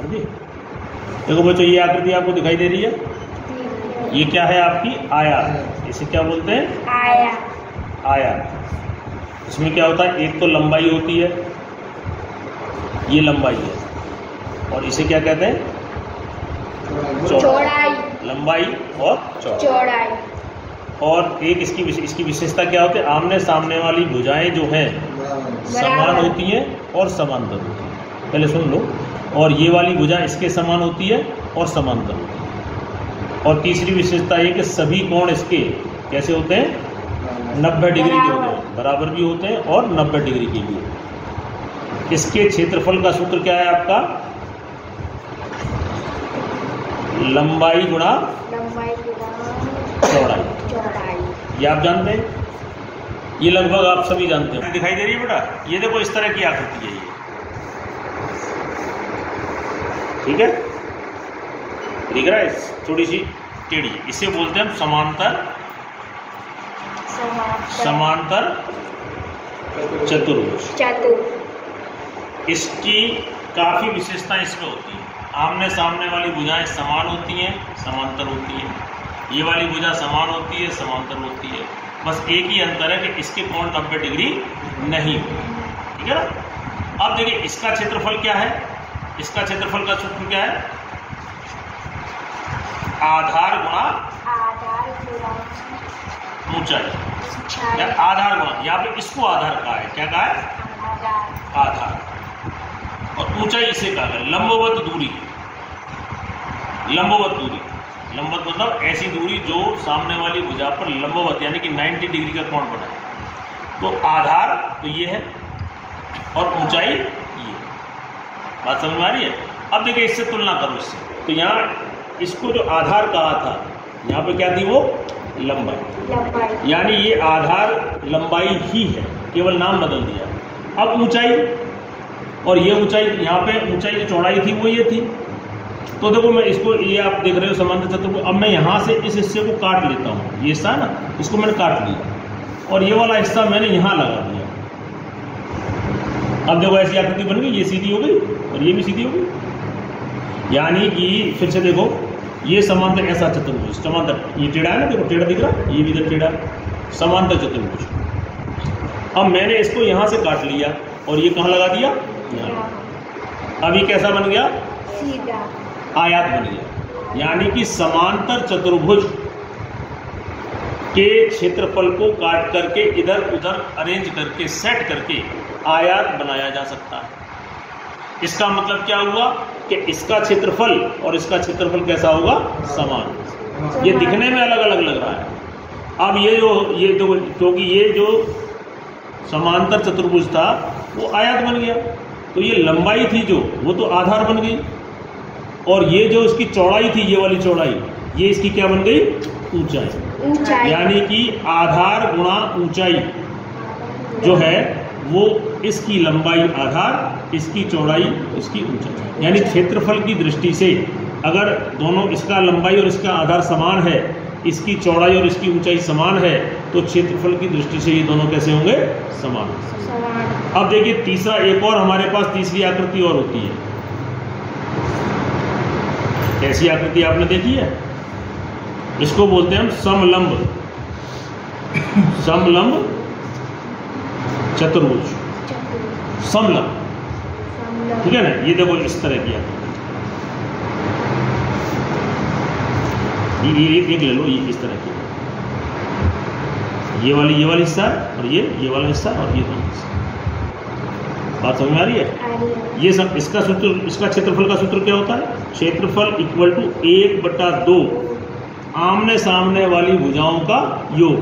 समझे? देखो बच्चों, ये आकृति आपको दिखाई दे रही है, ये क्या है आपकी आयत। इसे क्या बोलते हैं? आयत। इसमें क्या होता है, एक तो लंबाई होती है, ये लंबाई है, और इसे क्या कहते हैं? चौड़ाई। लंबाई और चौड़ाई। और एक इसकी विशेषता क्या होती है? आमने सामने वाली भुजाएं जो हैं समान होती हैं और समांतर होती हैं। पहले सुन लो। और ये वाली भुजा इसके समान होती है और समांतर होती है। और तीसरी विशेषता ये कि सभी कोण इसके कैसे होते हैं? 90 डिग्री के होते हैं, बराबर भी होते हैं और 90 डिग्री के भी होते हैं। इसके क्षेत्रफल का सूत्र क्या है आपका? लंबाई गुणा चौड़ाई। ये आप जानते हैं, ये लगभग आप सभी जानते हैं। दिखाई दे रही है बेटा? ये देखो, इस तरह की आकृति है ये, ठीक है? दिख रहा है? थोड़ी सी टेढ़ी, इसे बोलते हैं हम समांतर चतुर्भुज। इसकी काफी विशेषताएं इसमें होती हैं। आमने सामने वाली भुजाएं समान होती हैं, समांतर होती हैं। ये वाली भुजा समान होती है, समांतर होती है। बस एक ही अंतर है कि इसके कोण 90 डिग्री नहीं होते, ठीक है ना? अब देखिए, इसका क्षेत्रफल क्या है? इसका क्षेत्रफल का सूत्र क्या है? आधार गुणा ऊंचाई, या आधार गुणा, यहाँ पे इसको आधार कहा है। क्या कहा है? आधार। और ऊंचाई इसे कहा है लंबवत दूरी। लंबवत दूरी, लंबवत मतलब ऐसी दूरी जो सामने वाली भुजा पर लंबवत यानी कि 90 डिग्री का कोण बनाए। तो आधार तो ये है और ऊंचाई ये। बात समझ में आ रही है? अब देखिए, इससे तुलना करो इससे। तो यहाँ इसको जो आधार कहा था, यहाँ पे क्या थी? वो लंबाई। यानी ये आधार लंबाई ही है, केवल नाम बदल दिया। अब ऊंचाई, और ये ऊंचाई, यहाँ पे ऊंचाई जो चौड़ाई थी वो ये थी। तो देखो, मैं इसको, ये आप देख रहे हो समांतर चतुर्भुज। अब मैं यहाँ से इस हिस्से को काट लेता हूँ, ये हिस्सा है ना, इसको मैंने काट लिया और ये वाला हिस्सा मैंने यहाँ लगा दिया। अब देखो, ऐसी आकृति बन गई, ये सीधी हो गई और ये भी सीधी हो गई। यानी कि फिर से देखो, ये समांतर ऐसा चतुर्भुज, समांतर, ये टेढ़ा है ना, देखो टेढ़ा दिख रहा है, ये भी इधर टेढ़ा, समांतर चतुर्भुज। अब मैंने इसको यहाँ से काट लिया और ये कहाँ लगा दिया? यहाँ। अब ये कैसा बन गया? सीधा आयत बन गया। यानी कि समांतर चतुर्भुज के क्षेत्रफल को काट करके इधर उधर अरेंज करके सेट करके आयत बनाया जा सकता है। इसका मतलब क्या हुआ कि इसका क्षेत्रफल और इसका क्षेत्रफल कैसा होगा? समान। ये दिखने में अलग अलग लग रहा है। अब ये तो क्योंकि ये जो समांतर चतुर्भुज था वो आयत बन गया, तो ये लंबाई थी जो, वो तो आधार बन गई। और ये जो इसकी चौड़ाई थी, ये वाली चौड़ाई, ये इसकी क्या बन गई? ऊंचाई। यानी कि आधार गुणा ऊंचाई जो है वो इसकी लंबाई आधार, इसकी चौड़ाई, इसकी ऊंचाई। यानी क्षेत्रफल की दृष्टि से अगर दोनों, इसका लंबाई और इसका आधार समान है, इसकी चौड़ाई और इसकी ऊंचाई समान है, तो क्षेत्रफल की दृष्टि से ये दोनों कैसे होंगे? समान। अब देखिए, तीसरा, एक और हमारे पास तीसरी आकृति और होती है। ऐसी आकृति आपने देखी है? इसको बोलते हैं हम समलंब चतुर्भुज। समलंब, ठीक है ना? ये देखो, इस तरह की आकृति, ये एक ले लो, ये इस तरह की, ये वाली हिस्सा और ये वाला हिस्सा और ये दोनों हिस्सा। बात समझ में आ रही है? ये सब, इसका सूत्र, इसका क्षेत्रफल का सूत्र क्या होता है? क्षेत्रफल इक्वल टू 1/2 आमने सामने वाली भुजाओं का योग।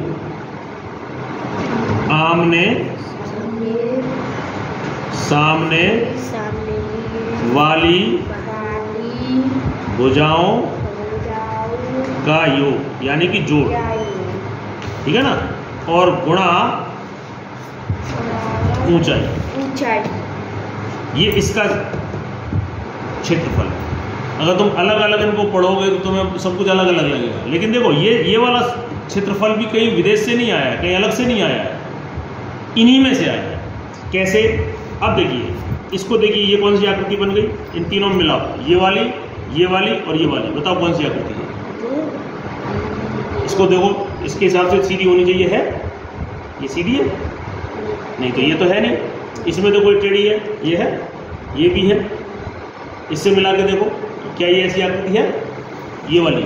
आमने सामने वाली भुजाओं का योग, यानी कि जोड़, ठीक है ना? और गुणा ऊंचाई, ये इसका क्षेत्रफल है। अगर तुम अलग अलग इनको पढ़ोगे तो तुम्हें सब कुछ अलग अलग लगेगा। लेकिन देखो, ये वाला क्षेत्रफल भी कहीं विदेश से नहीं आया है, कहीं अलग से नहीं आया है, इन्हीं में से आया है। कैसे? अब देखिए, इसको देखिए, ये कौन सी आकृति बन गई, इन तीनों में मिलाओ, ये वाली और ये वाली, बताओ कौन सी आकृति है। इसको देखो, इसके हिसाब से सीधी होनी चाहिए, है ये सीधी है नहीं, तो ये तो है नहीं, इसमें तो कोई टेढ़ी है, ये है, ये भी है, इससे मिला के देखो तो क्या ये ऐसी आकृति है, ये वाली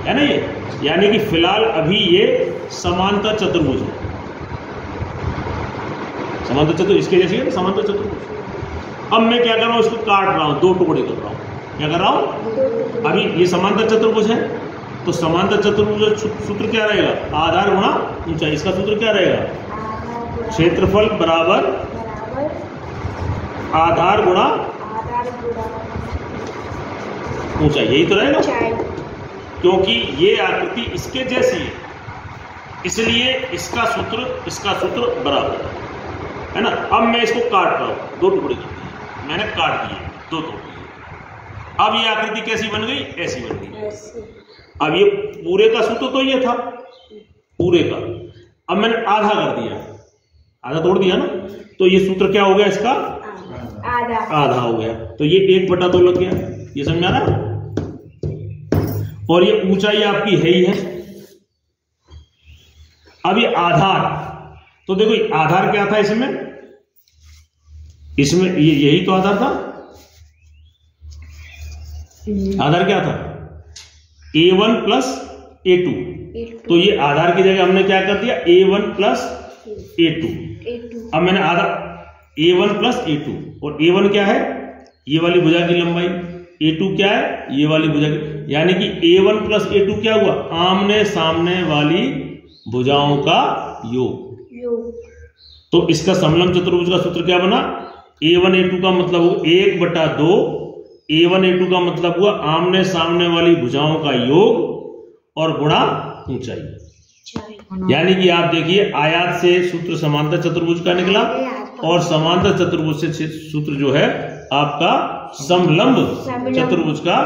है ना ये, यानी कि फिलहाल अभी ये समांतर चतुर्भुज है, समांतर चतुर्भुज इसके जैसी है, समांतर चतुर्भुज। अब मैं क्या कर रहा हूं, इसको काट रहा हूं, दो टुकड़े कर रहा हूं, क्या कर रहा हूं, अभी ये समांतर चतुर्भुज है, तो समांतर चतुर्भुज सूत्र क्या रहेगा, आधार गुणा ऊंचाई। इसका सूत्र क्या रहेगा, क्षेत्रफल बराबर आधार गुणा ऊंचाई, यही तो रहेगा, क्योंकि ये आकृति इसके जैसी है, इसलिए इसका सूत्र बराबर है ना। अब मैं इसको काट रहा हूं, दो टुकड़े कर दिए मैंने, काट दिए, दो टुकड़े। अब ये आकृति कैसी बन गई, ऐसी बन गई। अब ये पूरे का सूत्र तो ये था, पूरे का, अब मैंने आधा कर दिया, आधा तोड़ दिया ना, तो ये सूत्र क्या हो गया इसका, आधा हो गया, तो ये 1/2 लग गया, ये समझ में आ रहा है। और ये ऊंचाई आपकी है ही है। अब ये आधार, तो देखो आधार क्या था इसमें ये यही तो आधार था, आधार क्या था, A1 प्लस A2, तो ये आधार की जगह हमने क्या कर दिया, A1 प्लस A2। अब मैंने आधार A1 प्लस A2, और A1 क्या है, ये वाली भुजा की लंबाई, A2 क्या है, ये वाली भुजा की, यानी कि A1 प्लस A2 क्या हुआ, आमने सामने वाली भुजाओं का योग। तो इसका समलंब चतुर्भुज का सूत्र क्या बना, A1 A2 का मतलब हुआ 1/2, A1 A2 का मतलब हुआ आमने सामने वाली भुजाओं का योग और गुणा ऊंचाई। यानी कि आप देखिए, आयात से सूत्र समांतर चतुर्भुज का निकला, और समांतर चतुर्भुज से सूत्र जो है आपका समलंब चतुर्भुज का